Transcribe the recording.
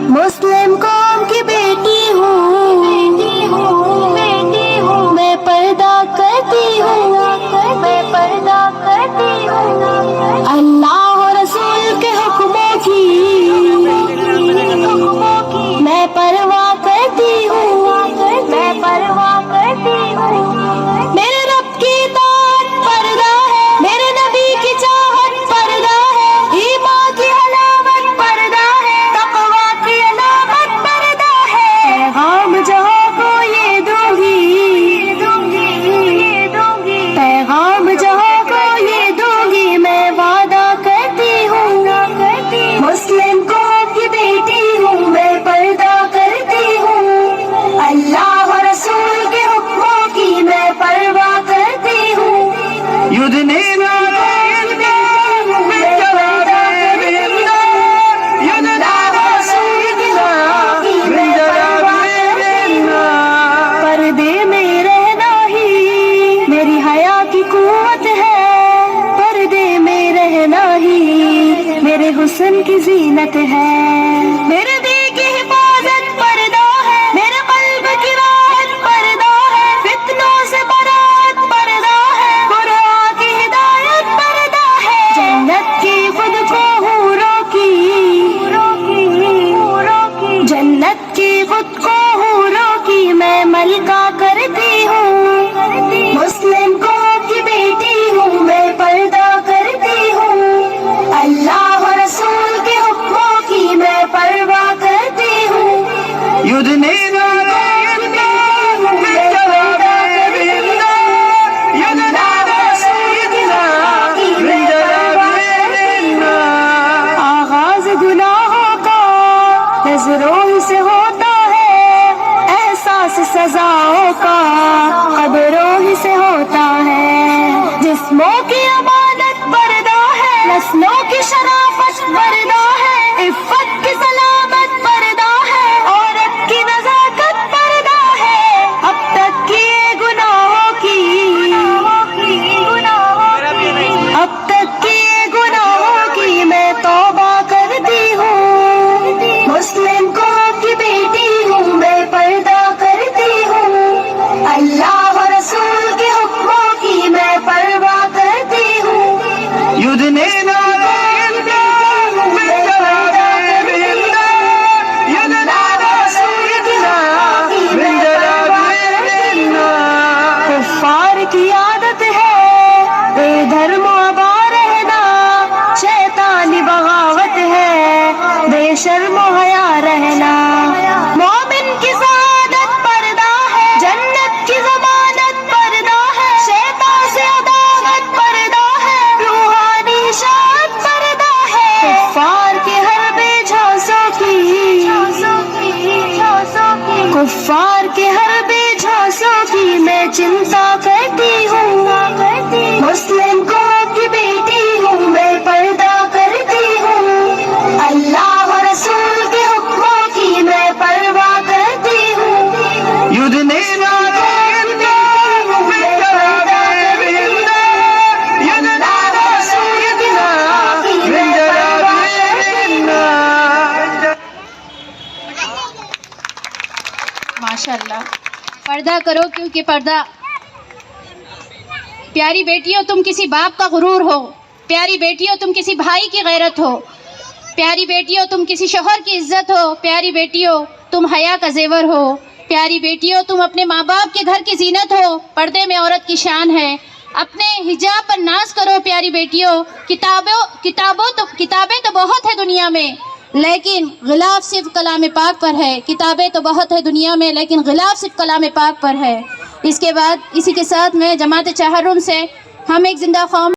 مسلم قوم کی بیٹی ہوں، میں پردہ کرتی ہوں، اللہ رسول کے حکموں کی میں پرواہ کرتی ہوں، میرے رب کی اطاعت پردہ ہے، میرے نبی کی چاہت پردہ ہے، ایمان کی علامت پردہ ہے، تقویٰ کی علامت پردہ ہے، پیغام جہاں کو یہ دوں گی، پیغام جہاں کو یہ دوں گی، میں وعدہ کرتی ہوں، مسلم قوم کی بیٹی ہوں، میں پردہ کرتی ہوں، اللہ رسول کے حکموں کی میں پرواہ کرتی ہوں، پردے میں رہنا ہی میری حیا کی قوت ہے، پردے میں رہنا ہی میرے حسن کی زینت ہے، میرے دل کی حفاظت پردہ ہے، میرے قلب کی راحت پردہ ہے، فتنوں سے برات پردہ ہے، قرآن کی ہدایت پردہ ہے، جنت کی خود کو حوروں کی، جنت کی خود کو حوروں کی میں ملکہ کرتی ہوں، مسلم قوم کی بیٹی ہوں، میں پردہ کرتی ہوں، اللہ رسول کے حکموں کی میں پرواہ کرتی ہوں، آغاز گناہوں کا نظروں ہی سے ہوتا ہے، احساس سزاؤں کا قبروں ہی سے ہوتا ہے، جسموں کی امانت پردہ ہے، نسلوں کی شرافت پردہ ہے، عفت کی سلامت پردہ ہے، عورت کی نزاکت پردہ ہے، اب تک کیے گناہوں کی، اب تک کیے گناہوں کی میں توبہ کرتی ہوں، مسلم قوم کی بیٹی ہوں، میں پردہ کرتی ہوں، اللہ رسول کے حکموں کی میں پرواہ کرتی ہوں، کفار کی عادت ہے بے دھرم و ابا رہنا، شیطانی بغاوت ہے بے شرم و حیا رہنا، مومن کی سعادت پردہ ہے، جنت کی ضمانت پردہ ہے، شیطان سے عداوت پردہ ہے، روحانی شاد پردہ ہے، کفار کے ہر بے جھانسوں کی، کفار کے ہر بے جھانسوں کی میں چنتا کرتی ہوں، مسلم قوم کی بیٹی ہوں، میں پردہ کرتی ہوں، اللہ رسول کے حکموں کی میں پرواہ کرتی ہوں، ماشاءاللہ، پردہ کرو کیونکہ پردہ، پیاری بیٹیوں تم کسی باپ کا غرور ہو، پیاری بیٹیوں تم کسی بھائی کی غیرت ہو، پیاری بیٹیوں تم کسی شوہر کی عزت ہو، پیاری بیٹیوں تم حیا کا زیور ہو، پیاری بیٹیوں تم اپنے ماں باپ کے گھر کی زینت ہو، پردے میں عورت کی شان ہے، اپنے حجاب پر ناز کرو پیاری بیٹیوں، کتابیں تو بہت ہے دنیا میں لیکن غلاف صرف کلام پاک پر ہے، کتابیں تو بہت ہے دنیا میں لیکن غلاف صرف کلام پاک پر ہے۔ اس کے بعد اسی کے ساتھ میں جماعت چہارم سے ہم ایک زندہ قوم